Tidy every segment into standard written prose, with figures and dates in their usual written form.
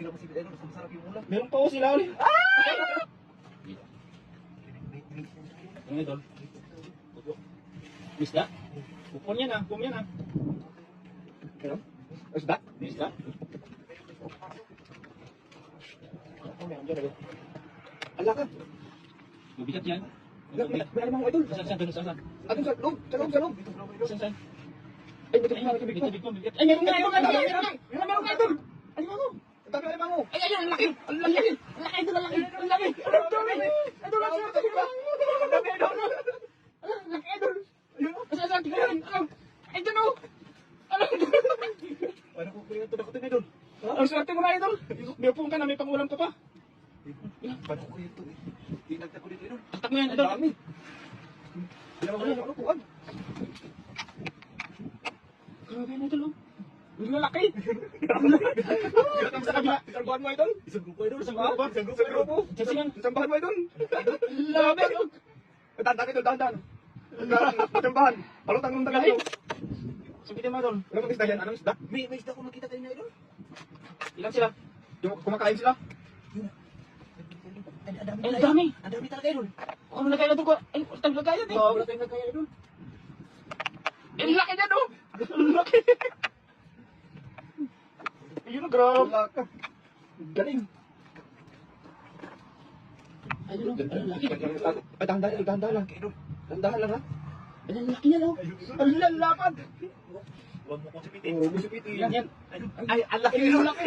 Okay lang masipit idol, masarap yung ulam. Meron pa sila ulit. Ano idol? Isda? Bukon yan ah, bukon yan ah. Ano? Isda? Isda? Ano meron dyan idol? Ala ka! Mabigat yan. May alam ako idol. Saan? Atong sa loob, sa loob. Saan? Ay, may tubig ko. Mabigat. Ay, meron nga idol! Meron nga idol! Ay, ano? Ang dami alam ako. Ay, ang laki! Ang laki! Ang laki idol! Ang laki! Ang laki! Ang dami! Idol, ang dami ba? Ang dami idol! Ang laki idol! Saan? Tingnan! Ay, dyan o! Ano ko kuya ito? Dakotin idol. Ang swerte mo na idol! May upong ka na, may pangulam ka pa. Paano ko ito? Tinagtag ko dito idol. Tatak mo yan Ang idol! dami. Hindi naman ako kuan. Grabe na idol oh! Ang lalaki! Sa kabila, isang buwan mo idol. Isang grupo idol. Isang grupo. Isang grupo. Isang bahan mo idol. Labi! Dahan idol, dahan. Isang bahan. Palutang nung dagan. Sabitin mo idol. Anong isda yan? Anong isda? May isda ko nakita kanina idol. Ilan sila? Yung kumakain sila. Ay, ang dami! Ang dami talaga idol. Kung nagkaya na ito ko, ay, utang nagkaya din. Wala tayong nagkaya idol. Ang laki niya no! Ang laki! Ayun, grabe! Wala ka. Galing. Ayun, ang laki. Ay, dahan lang. Dahan lang ha. Ang laki niya no! Ang lalapad! Huwag mo kong sipitin. Huwag mo sipitin. Yan. Ay, ang laki. Ang laki.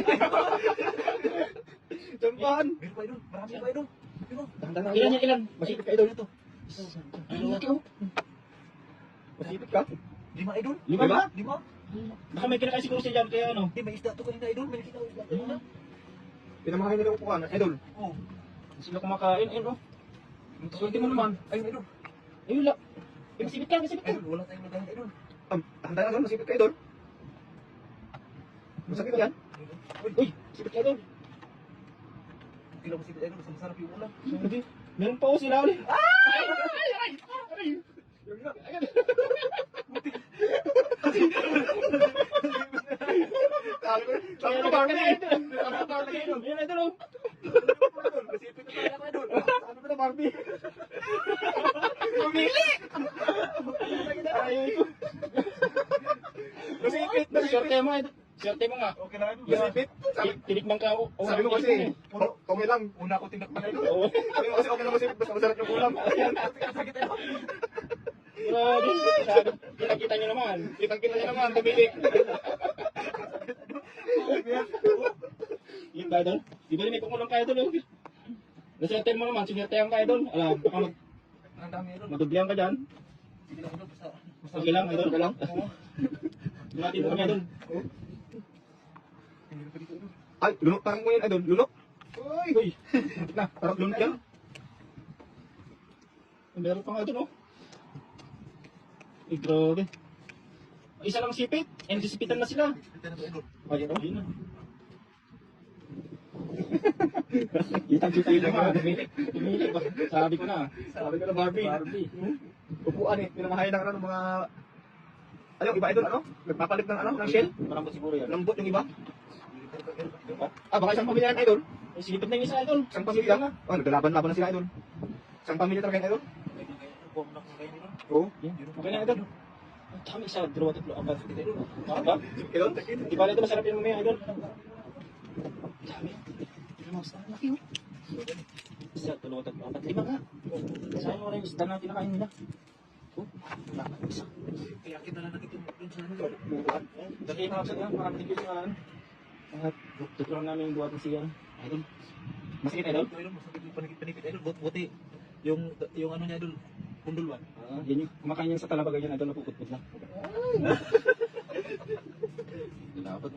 Jampan. Meron pa idol. Marami pa idol. Dahan Ilan yan, ilan? Masipit ka idol ito. Ang laki oh! Masipit ka? 5 idol. 5 5? ba? Baka may kinakain siguro siya dyan, kaya ano? Hindi, may isda to kanina idol. May nakita ko isda. Pinamahay nila upuan, idol. Oo. Sila kumakain, ayun oh. Swerte mo naman. Ayun idol. Ayun lang. Masipit ka. Idol, wala tayong nagahan idol. Dahan lang idol. Masipit ka idol. Masakit ka yan? Uy, masipit ka idol. Hindi lang masipit idol. Masarap yung ulam. Hindi. Meron pa sila ulit. Sabi ko Barbie. Ayun idol oh. Masipit na tayo idol. Sabi ko na Barbie. Pumili! Ayun. Masipit. Swerte mo idol. Swerte mo nga. Okay na idol. Masipit. Tinikman ka. Sabi ko kasi, okay lang. Una ko tinakpan idol. Oo. Sabi ko kasi okay lang masipit. Basta masarap yung ulam. Sakit idol. Grabe. Kita nyo naman. Kitang-kita niya naman. Tumili. Yun ba idol? Di ba rin may pangulang ka idol? Naserte mo naman. Sinertehan ka idol. Alam, baka Ang dami idol. madublihan ka dyan. Sige lang idol. Basta. Okay lang idol. Okay lang. Natin mo kami idol. Ay, lunok parang mo yan idol. Lunok. Uy. Na, parang lunok yan. Meron pa nga idol oh. Ay, grabe. Isa lang sipit. Sisipitan na sila. Ayun oh. Yun na. Kitang-kita yun naman. Pumili ba? Sabi ko na. Sabi ko na Barbie. Upuan eh. Pinamahay ng ano, mga... Ano, iba idol, ano? Nagpapalit ng ano, ng shell? Parang siguro yan. Lambot yung iba? Baka isang pamilya yan, idol. Ay, sipit na yung isa idol. Isang pamilya na. Oh, naglalaban-laban na sila, idol. Isang pamilya talaga yan, idol. Oo. Okay na idol. Ang dami isa. Dalawa, tatlo, apat. Ba? Idol? Di ba ito masarap yung mamaya idol? Ang dami. Laki oh. Isa, dalawa, tatlo, apat. 5 nga. Sayang wala yung isda na kinakain nila. Oh, wala. Isa. Kaya kita na natin dun sa ano. Dali na ako sa ganun. Maraming tigil sa ano. At tuturuan namin yung buhatin siya. Idol. Masakit idol? Idol, masakit yung panipit, idol. Buti, yung ano niya, idol, pundulwan. Yan yung kumakain yan sa talaba ganyan idol, napuputput na. Dapat,